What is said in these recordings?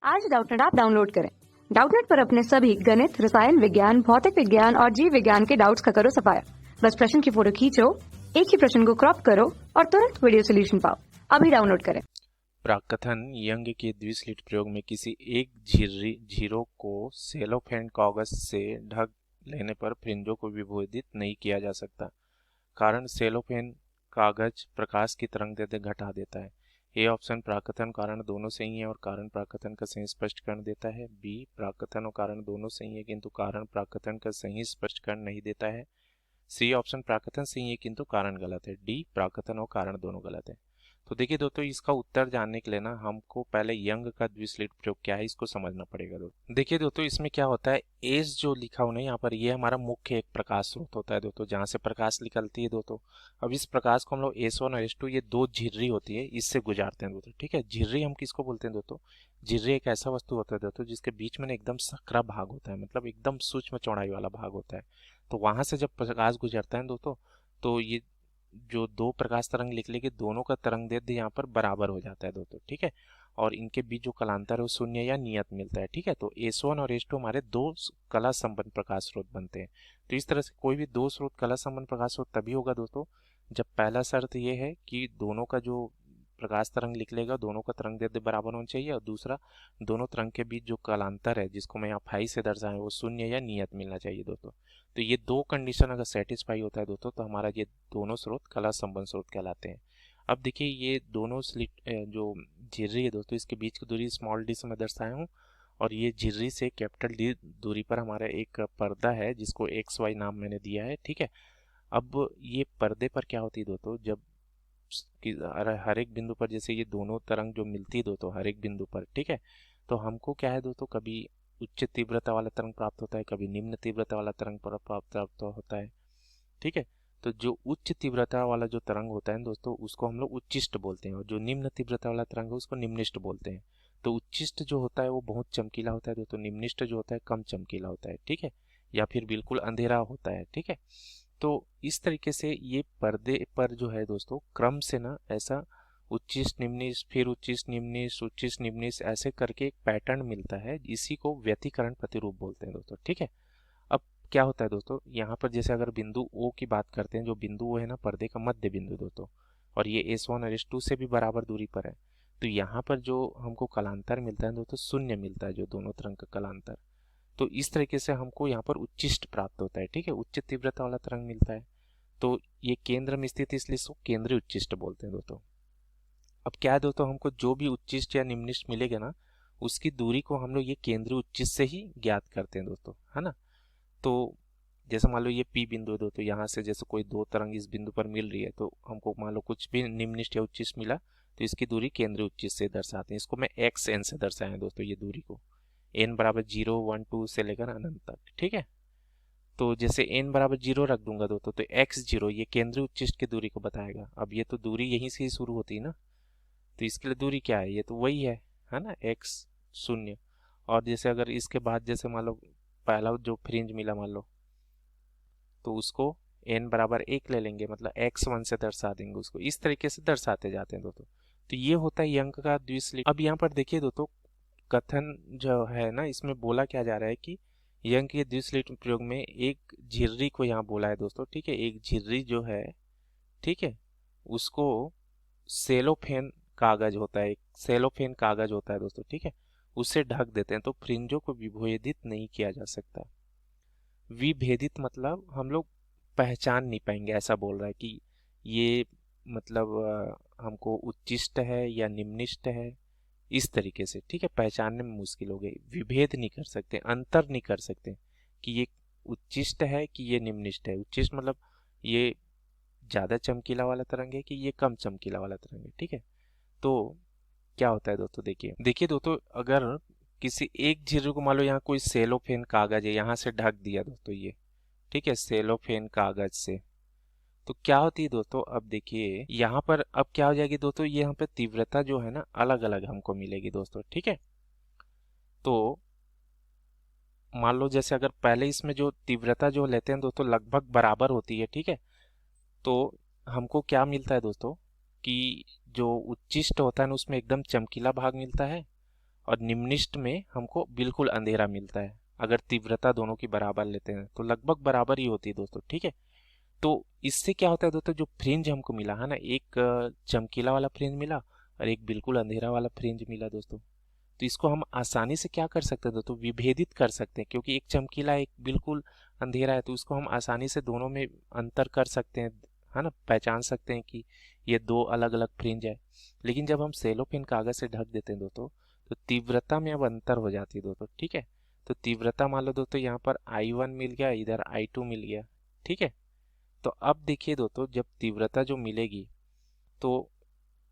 आज Doubtnut app download करें। Doubtnut पर अपने सभी गणित, रसायन विज्ञान, भौतिक विज्ञान और जीव विज्ञान के डाउट्स का करो सफाया। बस प्रश्न की फोटो खींचो, एक ही प्रश्न को क्रॉप करो और तुरंत वीडियो सोल्यूशन पाओ। अभी डाउनलोड करें। प्राकथन यंग के द्विस्लिट प्रयोग में किसी एक झीरों को सेलोफेन कागज से ढक लेने पर फ्रिंजों को विभेदित नहीं किया जा सकता। कारण सेलोफेन कागज प्रकाश की तरंगदैर्ध्य घटा देता है। ए ऑप्शन प्राकथन कारण दोनों सही है और कारण प्राकथन का सही स्पष्टीकरण देता है। बी प्राकथन और कारण दोनों सही है किंतु कारण प्राकथन का सही स्पष्टीकरण नहीं देता है। सी ऑप्शन प्राकथन सही है किंतु कारण गलत है। डी प्राकथन और कारण दोनों गलत है। तो देखिए दोस्तों, इसका उत्तर जानने के लिए ना हमको पहले यंग का द्विस्लिट प्रयोग क्या है इसको समझना पड़ेगा। दोस्तों देखिए दोस्तों, इसमें क्या होता है, एस जो लिखा हुआ है यहाँ पर, ये हमारा मुख्य एक प्रकाश स्रोत होता है दोस्तों, जहाँ से प्रकाश निकलती है दोस्तों। अब इस प्रकाश को हम लोग S1 और S2 ये दो झिर्री होती है, इससे गुजारते हैं दोस्तों। ठीक है, झिर्री हम किसको बोलते हैं दोस्तों? झिर्री एक ऐसा वस्तु होता है दोस्तों जिसके बीच में एक एकदम सकरा भाग होता है, मतलब एकदम सूक्ष्म चौड़ाई वाला भाग होता है। तो वहां से जब प्रकाश गुजरता है दोस्तों, तो ये जो दो प्रकाश तरंग निकलेगी, दोनों का तरंगदैर्ध्य यहाँ पर बराबर हो जाता है दोस्तों। ठीक है, और इनके बीच जो कलांतर है वो शून्य या नियत मिलता है। ठीक है, तो S1 और S2 हमारे दो कला संबंध प्रकाश स्रोत बनते हैं। तो इस तरह से कोई भी दो स्रोत कला संबंध प्रकाश स्रोत तभी होगा दोस्तों जब पहला शर्त ये है कि दोनों का जो प्रकाश तरंग निकलेगा दोनों का तरंगदैर्ध्य बराबर होना चाहिए, और दूसरा दोनों तरंग के बीच जो कलांतर है जिसको मैं यहाँ फाई से दर्शाएं वो शून्य या नियत मिलना चाहिए दोस्तों। तो ये दो कंडीशन अगर सेटिस्फाई होता है दोस्तों तो हमारा ये दोनों स्रोत कला संबंध स्रोत कहलाते हैं। अब देखिए, ये दोनों स्लिट जो झिर्री है दोस्तों, इसके बीच की दूरी स्मॉल डी से मैं दर्शाया हूँ, और ये झिर्री से कैपिटल डी दूरी पर हमारा एक पर्दा है जिसको XY नाम मैंने दिया है। ठीक है, अब ये पर्दे पर क्या होती है दोस्तों, जब हर एक बिंदु पर जैसे ये दोनों तरंग जो मिलती है दोस्तों हर एक बिंदु पर, ठीक है, तो हमको क्या है दोस्तों, कभी उच्च तीव्रता वाला तरंग प्राप्त होता है, कभी निम्न तीव्रता वाला तरंग प्राप्त होता है। ठीक है, तो जो उच्च तीव्रता वाला जो तरंग होता है दोस्तों उसको हम लोग उच्चिष्ट बोलते हैं, और जो निम्न तीव्रता वाला तरंग है उसको निम्निष्ट बोलते हैं। तो उच्चिष्ट जो होता है वो बहुत चमकीला होता है दोस्तों, निम्निष्ट जो होता है कम चमकीला होता है। ठीक है, या फिर बिल्कुल अंधेरा होता है। ठीक है, तो इस तरीके से ये पर्दे पर जो है दोस्तों क्रम से ना ऐसा उच्चिष्ट निम्निष्ट, फिर उच्चिष्ट निम्निष्ट, उच्चिष्ट निम्निष्ट, ऐसे करके एक पैटर्न मिलता है, इसी को व्यतिकरण प्रतिरूप बोलते हैं दोस्तों। ठीक है, अब क्या होता है दोस्तों, यहाँ पर जैसे अगर बिंदु O की बात करते हैं, जो बिंदु O है ना पर्दे का मध्य बिंदु दोस्तों, और ये S1 और S2 से भी बराबर दूरी पर है, तो यहाँ पर जो हमको कलांतर मिलता है दोस्तों शून्य मिलता है, जो दोनों तरंग का कलांतर। तो इस तरीके से हमको यहाँ पर उच्चिष्ट प्राप्त होता है। ठीक है, उच्च तीव्रता वाला तरंग मिलता है, तो ये केंद्र में स्थित इसलिए इसको केंद्रीय उच्चिष्ट बोलते हैं दोस्तों। अब क्या है दोस्तों, हमको जो भी उच्चिष्ट या निम्निष्ट मिलेगा ना उसकी दूरी को हम लोग ये केंद्रीय उच्चिष्ट से ही ज्ञात करते हैं दोस्तों, है ना। तो जैसे मान लो ये P बिंदु है दोस्तों, यहाँ से जैसे कोई दो तरंग इस बिंदु पर मिल रही है, तो हमको मान लो कुछ भी निम्निष्ट या उच्चिष्ट मिला तो इसकी दूरी केंद्रीय उच्चिष्ट से दर्शाते हैं। इसको मैं XN से दर्शाया दोस्तों, ये दूरी को n बराबर 0, 1, 2 से लेकर अनंत तक। ठीक है, तो जैसे n बराबर 0 रख दूंगा दोस्तों तो x0 ये केंद्रीय उच्चिष्ट की दूरी को बताएगा। अब ये तो दूरी यहीं से ही शुरू होती है ना, तो इसके लिए दूरी क्या है, ये तो वही है ना, x0। और जैसे अगर इसके बाद जैसे मान लो पहला जो फ्रिंज मिला मान लो, तो उसको n बराबर 1 ले लेंगे, मतलब x1 से दर्शा देंगे उसको। इस तरीके से दर्शाते जाते हैं दोस्तों। तो ये होता है यंग का द्विस्लिट। अब यहाँ पर देखिए दोस्तों, कथन जो है ना इसमें बोला क्या जा रहा है कि यंग के द्विस्लिट प्रयोग में एक झिर्री को यहाँ बोला है दोस्तों। ठीक है, एक झिर्री जो है, ठीक है, उसको सेलोफेन कागज होता है, एक सेलोफेन कागज होता है दोस्तों। ठीक है, उससे ढक देते हैं तो फ्रिंजों को विभेदित नहीं किया जा सकता। विभेदित मतलब हम लोग पहचान नहीं पाएंगे, ऐसा बोल रहा है कि ये मतलब हमको उच्चिष्ट है या निम्निष्ट है, इस तरीके से। ठीक है, पहचानने में मुश्किल हो गई, विभेद नहीं कर सकते, अंतर नहीं कर सकते कि ये उच्चिष्ट है कि ये निम्निष्ट है। उच्चिष्ट मतलब ये ज्यादा चमकीला वाला तरंग है कि ये कम चमकीला वाला तरंग है। ठीक है, तो क्या होता है दोस्तों, देखिए देखिए दोस्तों, अगर किसी एक झिर्री को मान लो यहाँ कोई सेलोफेन कागज है, यहाँ से ढक दिया दोस्तों ये, ठीक है, सेलोफेन कागज से, तो क्या होती है दोस्तों, अब देखिए यहाँ पर अब क्या हो जाएगी दोस्तों, ये यहाँ पे तीव्रता जो है ना अलग अलग हमको मिलेगी दोस्तों। ठीक है, तो मान लो जैसे अगर पहले इसमें जो तीव्रता जो लेते हैं दोस्तों लगभग बराबर होती है। ठीक है, तो हमको क्या मिलता है दोस्तों कि जो उच्चिष्ट होता है ना उसमें एकदम चमकीला भाग मिलता है, और निम्निष्ट में हमको बिल्कुल अंधेरा मिलता है। अगर तीव्रता दोनों की बराबर लेते हैं तो लगभग बराबर ही होती है दोस्तों, ठीक है। तो इससे क्या होता है दोस्तों, जो फ्रिंज हमको मिला है ना, एक चमकीला वाला फ्रिंज मिला और एक बिल्कुल अंधेरा वाला फ्रिंज मिला दोस्तों। तो इसको हम आसानी से क्या कर सकते हैं दोस्तों, विभेदित कर सकते हैं, क्योंकि एक चमकीला एक बिल्कुल अंधेरा है, तो उसको हम आसानी से दोनों में अंतर कर सकते हैं, है ना, पहचान सकते हैं कि ये दो अलग अलग फ्रिंज है। लेकिन जब हम सेलोफेन कागज से ढक देते हैं दोस्तों, तो तीव्रता में अब अंतर हो जाती है दोस्तों, ठीक है। तो तीव्रता मान लो दोस्तों, यहाँ पर I1 मिल गया, इधर I2 मिल गया, ठीक है। तो अब देखिए दोस्तों, जब तीव्रता जो मिलेगी तो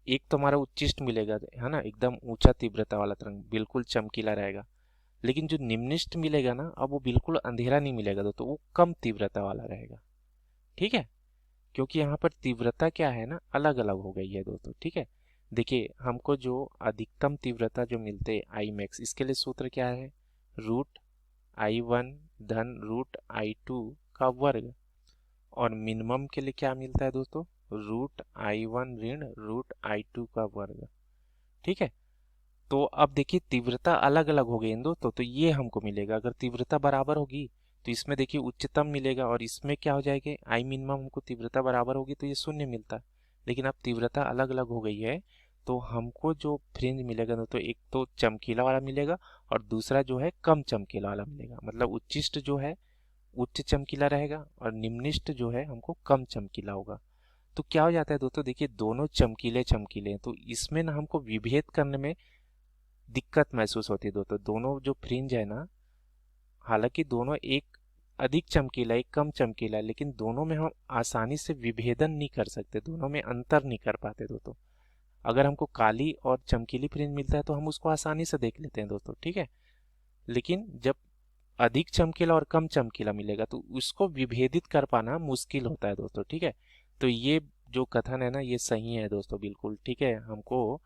एक तो हमारा उच्चिष्ट मिलेगा, है ना, एकदम ऊंचा तीव्रता वाला तरंग बिल्कुल चमकीला रहेगा। लेकिन जो निम्निष्ट मिलेगा ना, अब वो बिल्कुल अंधेरा नहीं मिलेगा दोस्तों, वो कम तीव्रता वाला रहेगा, ठीक है। क्योंकि यहाँ पर तीव्रता क्या है ना, अलग अलग हो गई है दोस्तों, ठीक है। देखिए हमको जो अधिकतम तीव्रता जो मिलते हैं आई मैक्स, इसके लिए सूत्र क्या है, √I1 धन √I2 का वर्ग। और मिनिमम के लिए क्या मिलता है दोस्तों, √I1 ऋण √I2 का वर्ग, ठीक है। तो अब देखिए तीव्रता अलग अलग हो गई इन दोस्तों, तो ये हमको मिलेगा। अगर तीव्रता बराबर होगी तो इसमें देखिए उच्चतम मिलेगा, और इसमें क्या हो जाएगा, आई मिनिमम हमको तीव्रता बराबर होगी तो ये शून्य मिलता। लेकिन अब तीव्रता अलग अलग हो गई है, तो हमको जो फ्रिंज मिलेगा दोस्तों, एक तो चमकीला वाला मिलेगा और दूसरा जो है कम चमकीला वाला मिलेगा। मतलब उच्चिष्ट जो है उच्च चमकीला रहेगा और निम्निष्ट जो है हमको कम चमकीला होगा। तो क्या हो जाता है दोस्तों, देखिए दोनों चमकीले चमकीले हैं, तो इसमें ना हमको विभेद करने में दिक्कत महसूस होती है दोस्तों। दोनों जो फ्रिंज है ना, हालांकि दोनों एक अधिक चमकीला एक कम चमकीला है, लेकिन दोनों में हम आसानी से विभेदन नहीं कर सकते, दोनों में अंतर नहीं कर पाते दोस्तों। अगर हमको काली और चमकीली फ्रिंज मिलता है तो हम उसको आसानी से देख लेते हैं दोस्तों, ठीक है। लेकिन जब अधिक चमकीला और कम चमकीला मिलेगा तो उसको विभेदित कर पाना मुश्किल होता है दोस्तों, ठीक है। तो ये जो कथन है ना, ये सही है दोस्तों, बिल्कुल ठीक है, हमको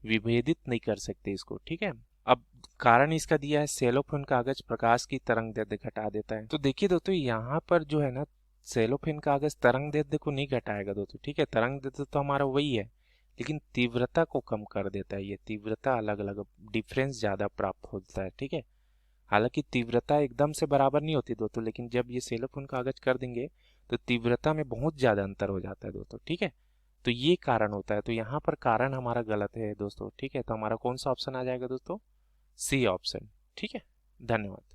विभेदित नहीं कर सकते इसको, ठीक है। अब कारण इसका दिया है, सेलोफेन कागज प्रकाश की तरंग दैर्ध्य घटा देता है। तो देखिए दोस्तों, यहाँ पर जो है ना, सेलोफेन कागज तरंग दैर्ध्य को नहीं घटाएगा दोस्तों, ठीक है। तरंग दैर्ध्य तो हमारा वही है, लेकिन तीव्रता को कम कर देता है। ये तीव्रता अलग अलग डिफरेंस ज्यादा प्राप्त होता है, ठीक है। हालांकि तीव्रता एकदम से बराबर नहीं होती दोस्तों, लेकिन जब ये सेलोफेन कागज कर देंगे तो तीव्रता में बहुत ज्यादा अंतर हो जाता है दोस्तों, ठीक है। तो ये कारण होता है। तो यहाँ पर कारण हमारा गलत है दोस्तों, ठीक है। तो हमारा कौन सा ऑप्शन आ जाएगा दोस्तों, सी ऑप्शन, ठीक है। धन्यवाद।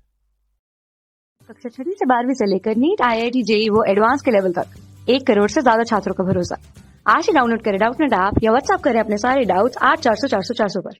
कक्षा 6 से 12वीं से लेकर नीट, IIT, JEE वो एडवांस के लेवल तक 1 करोड़ से ज्यादा छात्रों का भरोसा। आज ही डाउनलोड करें डाउटनेट ऐप या व्हाट्सएप करें अपने सारे डाउट्स 8400 400 400 पर।